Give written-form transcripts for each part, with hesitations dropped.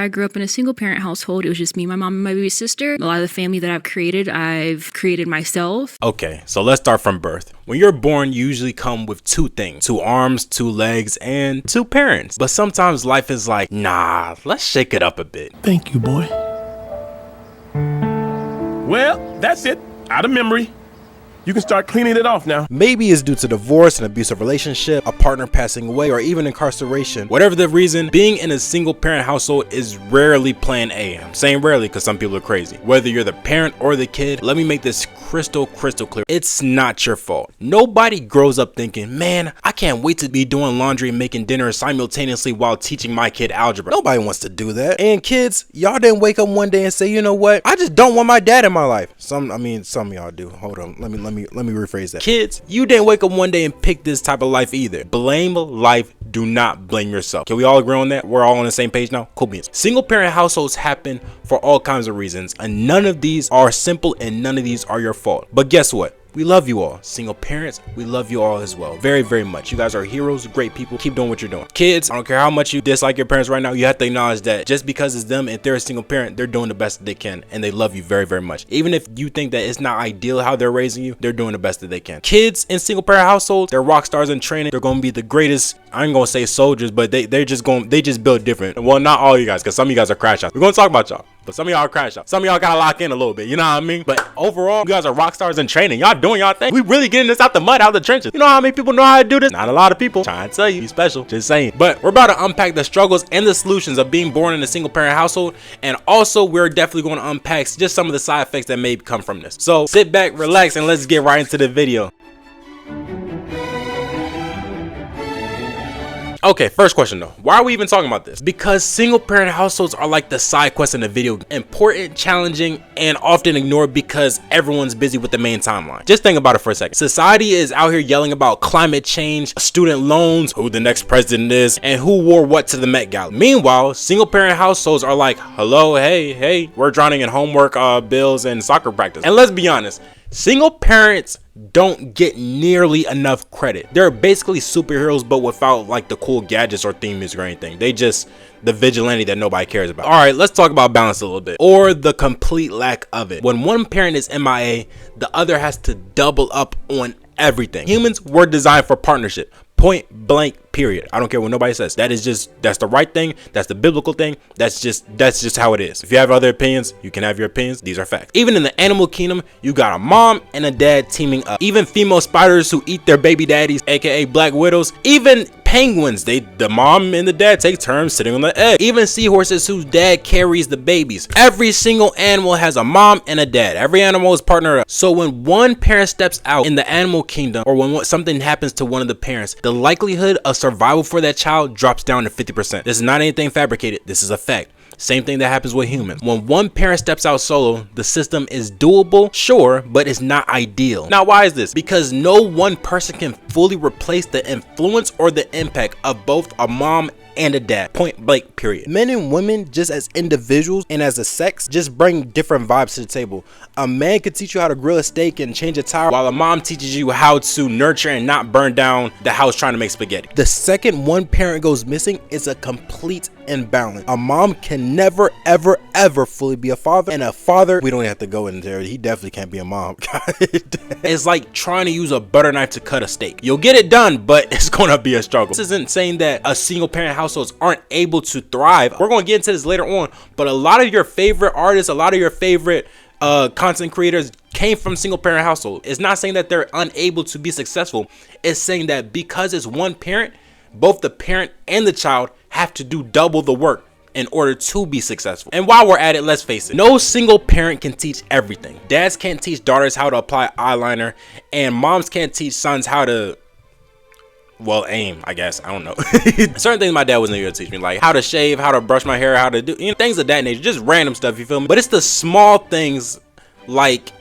I grew up in a single parent household. It was just me, my mom, and my baby sister. A lot of the family that I've created myself. Okay, so let's start from birth. When you're born, you usually come with two things: two arms, two legs, and two parents. But sometimes life is like, nah, let's shake it up a bit. Thank you, boy. Well, that's it. Out of memory. You can start cleaning it off now. Maybe it's due to divorce, an abusive relationship, a partner passing away, or even incarceration. Whatever the reason, being in a single parent household is rarely plan A. I'm saying rarely because some people are crazy. Whether you're the parent or the kid, let me make this crystal clear. It's not your fault. Nobody grows up thinking, man, I can't wait to be doing laundry and making dinner simultaneously while teaching my kid algebra. Nobody wants to do that. And kids, y'all didn't wake up one day and say, you know what? I just don't want my dad in my life. Some of y'all do. Hold on. Let me rephrase that. Kids, you didn't wake up one day and pick this type of life either. Blame life. Do not blame yourself. Can we all agree on that? We're all on the same page now? Cool beans. Single parent households happen for all kinds of reasons, and none of these are simple and none of these are your fault. But guess what? We love you all. Single parents, we love you all as well. Very, very much. You guys are heroes, great people. Keep doing what you're doing. Kids, I don't care how much you dislike your parents right now, you have to acknowledge that just because it's them and they're a single parent, they're doing the best that they can and they love you very, very much. Even if you think that it's not ideal how they're raising you, they're doing the best that they can. Kids in single parent households, they're rock stars in training. They're going to be the greatest, I ain't going to say soldiers, but they just build different. Well, not all you guys, because some of you guys are crash outs. We're going to talk about y'all. But some of y'all are crash out. Some of y'all gotta lock in a little bit, you know what I mean? But overall, you guys are rock stars in training. Y'all doing y'all thing. We really getting this out the mud, out the trenches. You know how many people know how to do this? Not a lot of people. Trying to tell you, be special. Just saying. But we're about to unpack the struggles and the solutions of being born in a single parent household. And also, we're definitely going to unpack just some of the side effects that may come from this. So sit back, relax, and let's get right into the video. Okay, first question though. Why are we even talking about this? Because single parent households are like the side quest in a video. Important, challenging, and often ignored because everyone's busy with the main timeline. Just think about it for a second. Society is out here yelling about climate change, student loans, who the next president is, and who wore what to the Met Gala. Meanwhile, single parent households are like, hello, hey, we're drowning in homework, bills, and soccer practice. And let's be honest, single parents don't get nearly enough credit. They're basically superheroes, but without like the cool gadgets or theme music or anything. They just the vigilante that nobody cares about. All right, let's talk about balance a little bit, or the complete lack of it. When one parent is MIA, the other has to double up on everything. Humans were designed for partnership. Point blank, period. I don't care what nobody says. That's the right thing. That's the biblical thing. That's just how it is. If you have other opinions, you can have your opinions. These are facts. Even in the animal kingdom, you got a mom and a dad teaming up. Even female spiders who eat their baby daddies, aka black widows. Even penguins, the mom and the dad take turns sitting on the egg. Even seahorses whose dad carries the babies. Every single animal has a mom and a dad. Every animal is partnered up. So when one parent steps out in the animal kingdom, or when something happens to one of the parents, the likelihood of survival for that child drops down to 50%. This is not anything fabricated. This is a fact. Same thing that happens with humans. When one parent steps out solo, the system is doable, sure, but it's not ideal. Now, why is this? Because no one person can fully replace the influence or the impact of both a mom and a dad. Point blank, period. Men and women, just as individuals and as a sex, just bring different vibes to the table. A man could teach you how to grill a steak and change a tire, while a mom teaches you how to nurture and not burn down the house trying to make spaghetti. The second one parent goes missing, it's a complete imbalance. A mom can never, ever fully be a father, and a father, we don't have to go in there. He definitely can't be a mom. It's like trying to use a butter knife to cut a steak. You'll get it done, but it's gonna be a struggle. This isn't saying that a single parent households aren't able to thrive. We're going to get into this later on, but a lot of your favorite artists, a lot of your favorite content creators came from single parent household. It's not saying that they're unable to be successful. It's saying that because it's one parent, both the parent and the child have to do double the work in order to be successful. And while we're at it, let's face it, no single parent can teach everything. Dads can't teach daughters how to apply eyeliner, and moms can't teach sons how to, well, aim, I guess. I don't know. Certain things my dad wasn't able to teach me, like how to shave, how to brush my hair, how to do, things of that nature, just random stuff, you feel me? But it's the small things like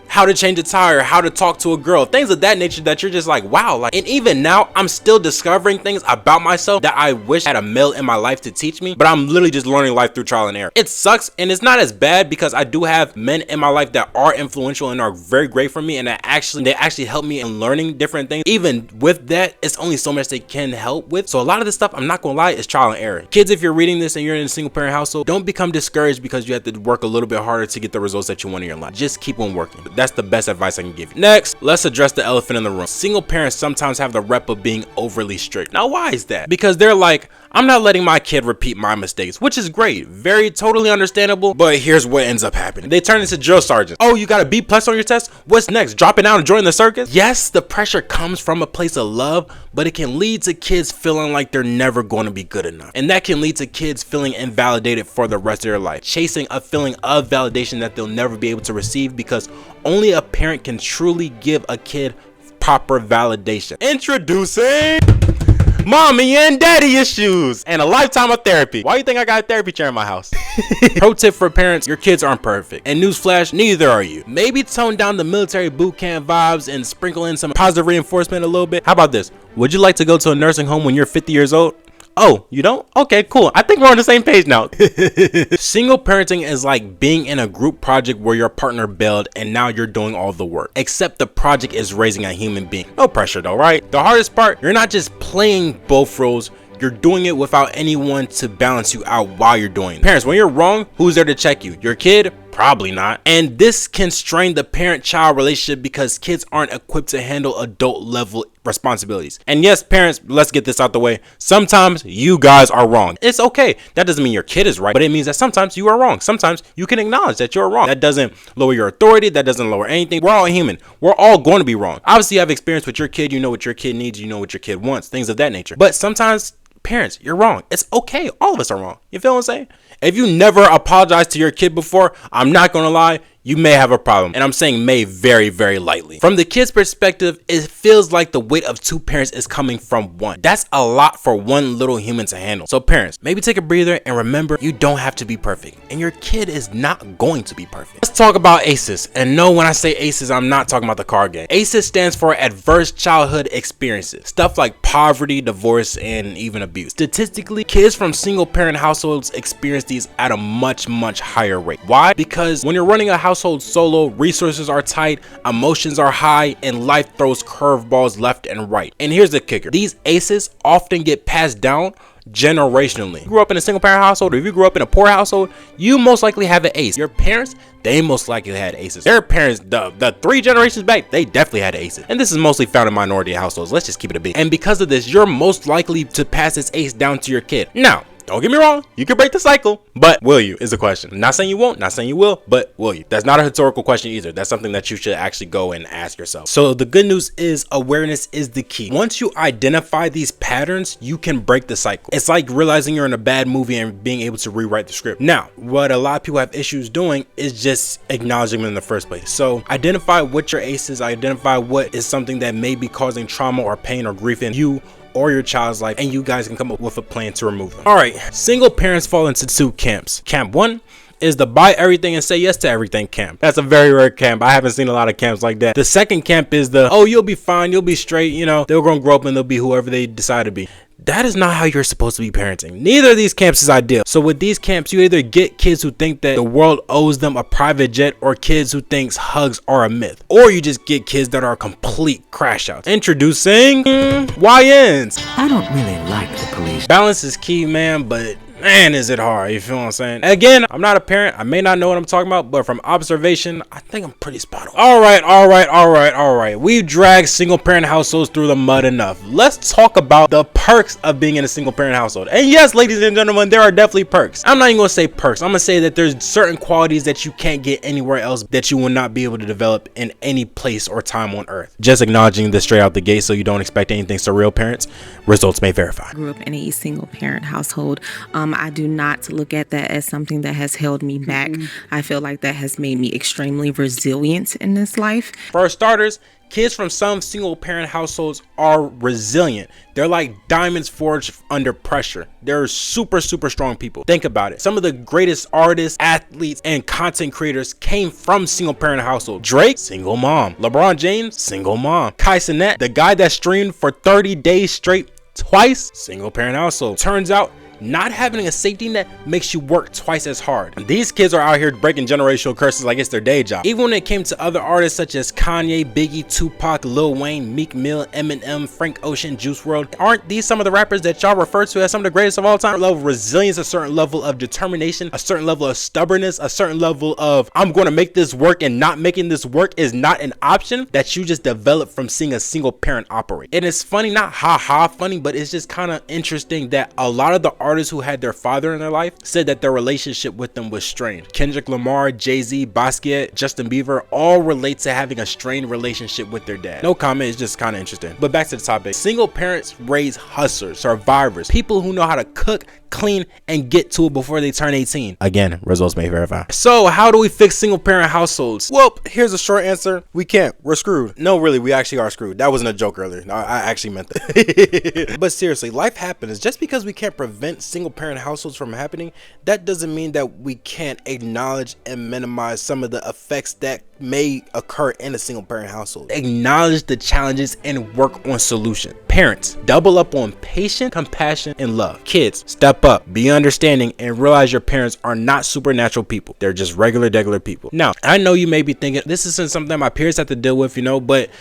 how to change a tire, how to talk to a girl, things of that nature that you're just like, wow. Like, and even now I'm still discovering things about myself that I wish I had a male in my life to teach me, but I'm literally just learning life through trial and error. It sucks, and it's not as bad because I do have men in my life that are influential and are very great for me, and they actually help me in learning different things. Even with that, it's only so much they can help with. So a lot of this stuff, I'm not gonna lie, is trial and error. Kids, if you're reading this and you're in a single parent household, don't become discouraged because you have to work a little bit harder to get the results that you want in your life. Just keep on working. That's the best advice I can give you. Next, let's address the elephant in the room. Single parents sometimes have the rep of being overly strict. Now, why is that? Because they're like, I'm not letting my kid repeat my mistakes, which is great, very totally understandable, but here's what ends up happening. They turn into drill sergeants. Oh, you got a B+ on your test? What's next? Dropping out and joining the circus? Yes, the pressure comes from a place of love, but it can lead to kids feeling like they're never going to be good enough. And that can lead to kids feeling invalidated for the rest of their life, chasing a feeling of validation that they'll never be able to receive because only a parent can truly give a kid proper validation. Introducing mommy and daddy issues and a lifetime of therapy. Why do you think I got a therapy chair in my house? Pro tip for parents: your kids aren't perfect, and newsflash, neither are you. Maybe tone down the military boot camp vibes and sprinkle in some positive reinforcement a little bit. How about this? Would you like to go to a nursing home when you're 50 years old? Oh, you don't? Okay, cool. I think we're on the same page now. Single parenting is like being in a group project where your partner bailed and now you're doing all the work. Except the project is raising a human being. No pressure though, right? The hardest part, you're not just playing both roles, you're doing it without anyone to balance you out while you're doing it. Parents, when you're wrong, who's there to check you? Your kid? Probably not. And this can strain the parent-child relationship because kids aren't equipped to handle adult level responsibilities. And yes, parents, let's get this out the way. Sometimes you guys are wrong. It's okay. That doesn't mean your kid is right, but it means that sometimes you are wrong. Sometimes you can acknowledge that you're wrong. That doesn't lower your authority. That doesn't lower anything. We're all human. We're all going to be wrong. Obviously, you have experience with your kid. You know what your kid needs. You know what your kid wants. Things of that nature. But sometimes, parents, you're wrong. It's okay. All of us are wrong. You feel what I'm saying? If you never apologized to your kid before, I'm not gonna lie, you may have a problem. And I'm saying may very, very lightly. From the kid's perspective, it feels like the weight of two parents is coming from one. That's a lot for one little human to handle. So parents, maybe take a breather and remember, you don't have to be perfect. And your kid is not going to be perfect. Let's talk about ACEs. And no, when I say ACEs, I'm not talking about the card game. ACEs stands for Adverse Childhood Experiences. Stuff like poverty, divorce, and even abuse. Statistically, kids from single parent households experience these at a much, much higher rate. Why? Because when you're running a household solo, resources are tight, emotions are high, and life throws curveballs left and right. And here's the kicker. These ACEs often get passed down generationally. If you grew up in a single parent household, or if you grew up in a poor household, you most likely have an ACE. Your parents, they most likely had ACEs. Their parents, the 3 generations back, they definitely had ACEs. And this is mostly found in minority households. Let's just keep it a beat. And because of this, you're most likely to pass this ACE down to your kid. Now, don't get me wrong, you can break the cycle, but will you is the question. I'm not saying you won't, not saying you will, but will you? That's not a rhetorical question either. That's something that you should actually go and ask yourself. So the good news is awareness is the key. Once you identify these patterns, you can break the cycle. It's like realizing you're in a bad movie and being able to rewrite the script. Now, what a lot of people have issues doing is just acknowledging them in the first place. So identify what your ACE is, identify what is something that may be causing trauma or pain or grief in you or your child's life, and you guys can come up with a plan to remove them. All right, single parents fall into 2 camps. Camp 1 is the buy everything and say yes to everything camp. That's a very rare camp. I haven't seen a lot of camps like that. The second camp is the, oh, you'll be fine, you'll be straight, you know, they're gonna grow up and they'll be whoever they decide to be. That is not how you're supposed to be parenting. Neither of these camps is ideal. So with these camps, you either get kids who think that the world owes them a private jet, or kids who thinks hugs are a myth, or you just get kids that are complete crash outs. Introducing YNs. I don't really like the police. Balance is key, man, but man, is it hard. You feel what I'm saying? Again, I'm not a parent. I may not know what I'm talking about, but from observation, I think I'm pretty spot on. All right. We've dragged single parent households through the mud enough. Let's talk about the perks of being in a single parent household. And yes, ladies and gentlemen, there are definitely perks. I'm not even gonna say perks. I'm gonna say that there's certain qualities that you can't get anywhere else, that you will not be able to develop in any place or time on earth. Just acknowledging this straight out the gate so you don't expect anything surreal, parents. Results may verify. Grew up in a single parent household. I do not look at that as something that has held me back. I feel like that has made me extremely resilient in this life. For starters, kids from some single parent households are resilient. They're like diamonds forged under pressure. They're super strong people. Think about it. Some of the greatest artists, athletes, and content creators came from single parent households. Drake, single mom. LeBron James, single mom. Kai Cenat, the guy that streamed for 30 days straight twice, single parent household. Turns out, not having a safety net makes you work twice as hard. These kids are out here breaking generational curses like it's their day job. Even when it came to other artists such as Kanye, Biggie, Tupac, Lil Wayne, Meek Mill, Eminem, Frank Ocean, Juice WRLD, aren't these some of the rappers that y'all refer to as some of the greatest of all time? A level of resilience, a certain level of determination, a certain level of stubbornness, a certain level of I'm going to make this work, and not making this work is not an option that you just develop from seeing a single parent operate. And it's funny, not ha funny, but it's just kind of interesting that a lot of the artists who had their father in their life said that their relationship with them was strained. Kendrick Lamar, Jay-Z, Basquiat, Justin Bieber all relate to having a strained relationship with their dad. No comment, it's just kind of interesting. But back to the topic. Single parents raise hustlers, survivors, people who know how to cook, clean, and get to it before they turn 18. Again, results may verify. So how do we fix single parent households? Well, here's a short answer. We can't. We're screwed. No, really, we actually are screwed. That wasn't a joke earlier. No, I actually meant that. But seriously, life happens. Just because we can't prevent single parent households from happening, that doesn't mean that we can't acknowledge and minimize some of the effects that may occur in a single parent household. Acknowledge the challenges and work on solutions. Parents, double up on patience, compassion, and love. Kids, step up, be understanding, and realize your parents are not supernatural people. They're just regular people. Now, I know you may be thinking this isn't something my peers have to deal with, but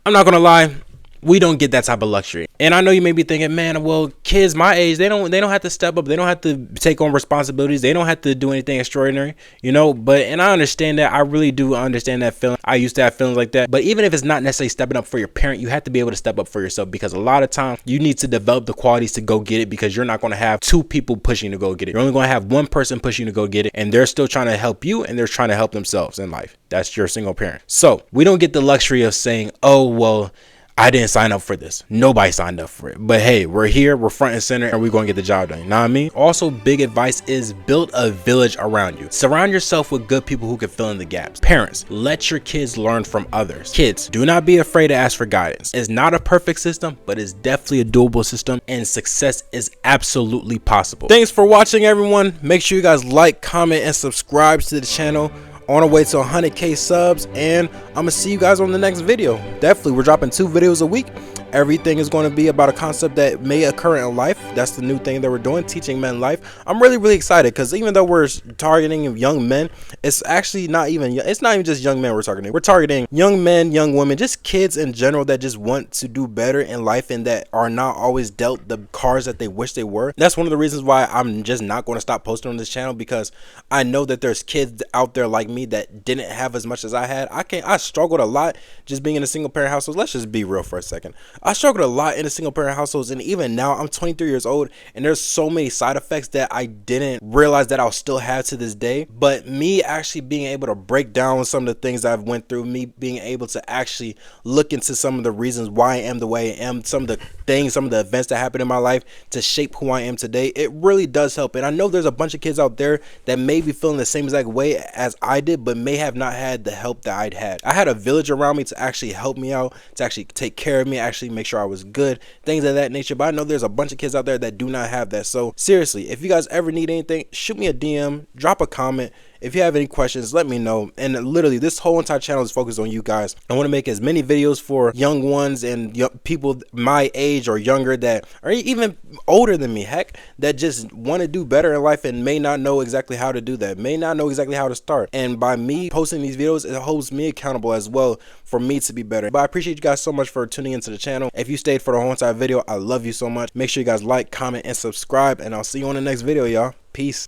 I'm not gonna lie, we don't get that type of luxury. And I know you may be thinking, man, well, kids my age, they don't have to step up, they don't have to take on responsibilities, they don't have to do anything extraordinary, but and I understand that. I really do understand that feeling. I used to have feelings like that. But even if it's not necessarily stepping up for your parent, you have to be able to step up for yourself, because a lot of times you need to develop the qualities to go get it, because you're not going to have two people pushing to go get it. You're only going to have one person pushing to go get it, and they're still trying to help you, and they're trying to help themselves in life. That's your single parent. So we don't get the luxury of saying, oh, well, I didn't sign up for this. Nobody signed up for it. But hey, we're here, we're front and center, and we're going to get the job done. You know what I mean? Also, big advice is build a village around you. Surround yourself with good people who can fill in the gaps. Parents, let your kids learn from others. Kids, do not be afraid to ask for guidance. It's not a perfect system, but it's definitely a doable system, and success is absolutely possible. Thanks for watching, everyone. Make sure you guys like, comment, and subscribe to the channel. On our way to 100K subs, and I'm gonna see you guys on the next video. Definitely, we're dropping 2 videos a week. Everything is going to be about a concept that may occur in life. That's the new thing that we're doing, teaching men life. I'm really excited, because even though we're targeting young men, it's actually not even just young men we're targeting. We're targeting young men, young women, just kids in general that just want to do better in life and that are not always dealt the cards that they wish they were. That's one of the reasons why I'm just not going to stop posting on this channel, because I know that there's kids out there like me that didn't have as much as I had. I struggled a lot just being in a single parent household. Let's just be real for a second. I struggled a lot in a single parent households, and even now I'm 23 years old, and there's so many side effects that I didn't realize that I'll still have to this day. But me actually being able to break down some of the things I've went through, me being able to actually look into some of the reasons why I am the way I am, some of the things, some of the events that happened in my life to shape who I am today, it really does help. And I know there's a bunch of kids out there that may be feeling the same exact way as I did, but may have not had the help that I'd had. I had a village around me to actually help me out, to actually take care of me, actually make sure I was good, things of that nature. But I know there's a bunch of kids out there that do not have that. So seriously, if you guys ever need anything, shoot me a DM, drop a comment. If you have any questions, let me know. And literally, this whole entire channel is focused on you guys. I want to make as many videos for young ones and people my age or younger that are even older than me, heck, that just want to do better in life and may not know exactly how to do that, may not know exactly how to start. And by me posting these videos, it holds me accountable as well for me to be better. But I appreciate you guys so much for tuning into the channel. If you stayed for the whole entire video, I love you so much. Make sure you guys like, comment, and subscribe, and I'll see you on the next video, y'all. Peace.